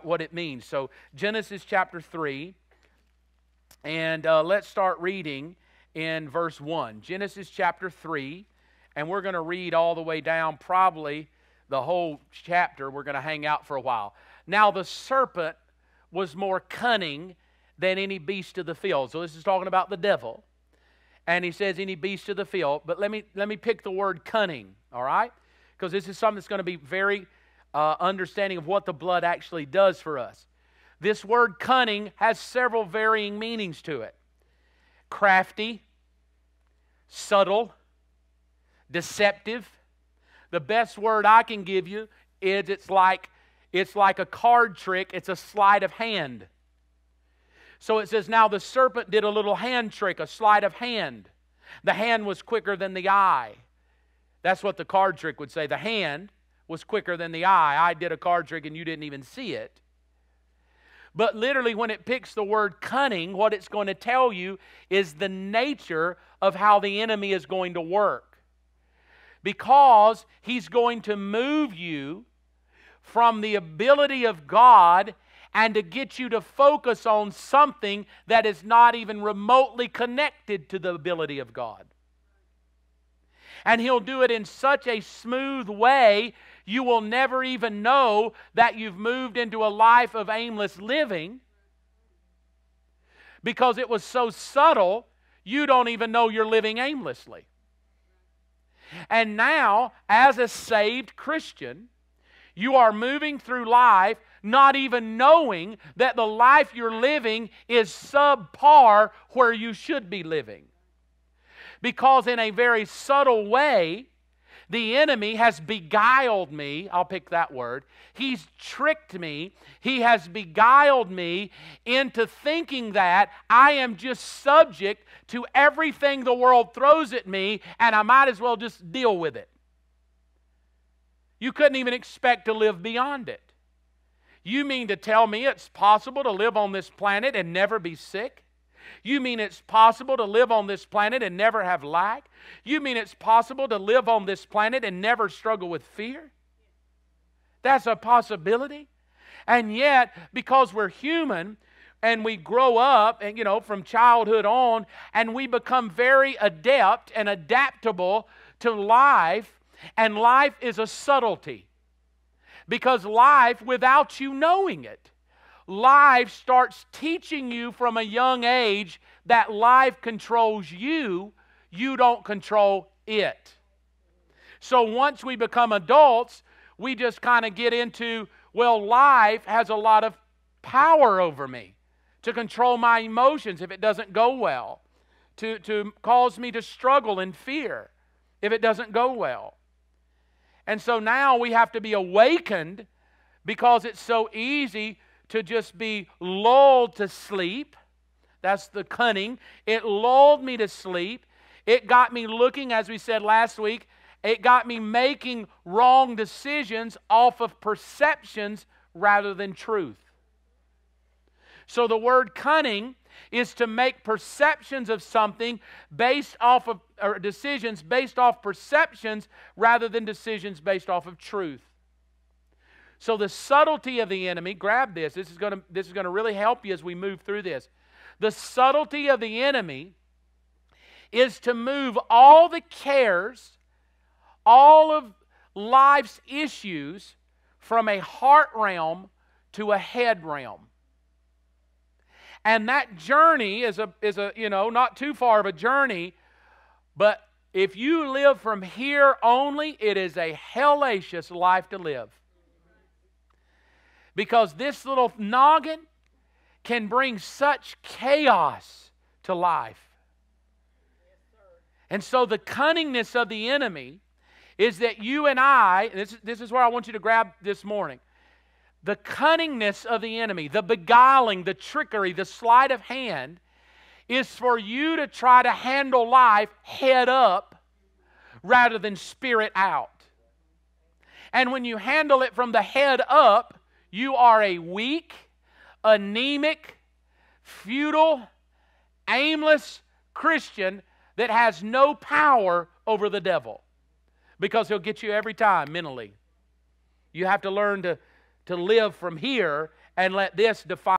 what it means. So Genesis chapter 3, and let's start reading in verse 1. Genesis chapter 3, and we're going to read all the way down, probably the whole chapter. We're going to hang out for a while. Now the serpent was more cunning than any beast of the field. So this is talking about the devil. And he says any beast of the field. But let me pick the word cunning, all right? Because this is something that's going to be very understanding of what the blood actually does for us. This word cunning has several varying meanings to it. Crafty, subtle, deceptive. The best word I can give you is it's like a card trick. It's a sleight of hand. So it says, now the serpent did a little hand trick, a sleight of hand. The hand was quicker than the eye. That's what the card trick would say. The hand was quicker than the eye. I did a card trick and you didn't even see it. But literally when it picks the word cunning, what it's going to tell you is the nature of how the enemy is going to work. Because he's going to move you from the ability of God and to get you to focus on something that is not even remotely connected to the ability of God. And he'll do it in such a smooth way, you will never even know that you've moved into a life of aimless living, because it was so subtle, you don't even know you're living aimlessly. And now, as a saved Christian, you are moving through life not even knowing that the life you're living is subpar where you should be living. Because in a very subtle way, the enemy has beguiled me. I'll pick that word. He's tricked me. He has beguiled me into thinking that I am just subject to everything the world throws at me, and I might as well just deal with it. You couldn't even expect to live beyond it. You mean to tell me it's possible to live on this planet and never be sick? You mean it's possible to live on this planet and never have lack? You mean it's possible to live on this planet and never struggle with fear? That's a possibility. And yet, because we're human and we grow up, and from childhood on, and we become very adept and adaptable to life, and life is a subtlety. Because life, without you knowing it, life starts teaching you from a young age that life controls you, you don't control it. So once we become adults, we just kind of get into, well, life has a lot of power over me to control my emotions if it doesn't go well, to cause me to struggle in fear if it doesn't go well. And so now we have to be awakened, because it's so easy to just be lulled to sleep. That's the cunning. It lulled me to sleep. It got me looking, as we said last week, it got me making wrong decisions off of perceptions rather than truth. So the word cunning is to make perceptions of something based off of, or decisions based off perceptions rather than decisions based off of truth. So the subtlety of the enemy, grab this. This is going to really help you as we move through this. The subtlety of the enemy is to move all the cares, all of life's issues from a heart realm to a head realm. And that journey is a not too far of a journey, but if you live from here only, it is a hellacious life to live. Because this little noggin can bring such chaos to life. And so the cunningness of the enemy is that you and I, this is where I want you to grab this morning. The cunningness of the enemy, the beguiling, the trickery, the sleight of hand is for you to try to handle life head up rather than spirit out. And when you handle it from the head up, you are a weak, anemic, futile, aimless Christian that has no power over the devil, because he'll get you every time mentally. You have to learn to live from here and let this define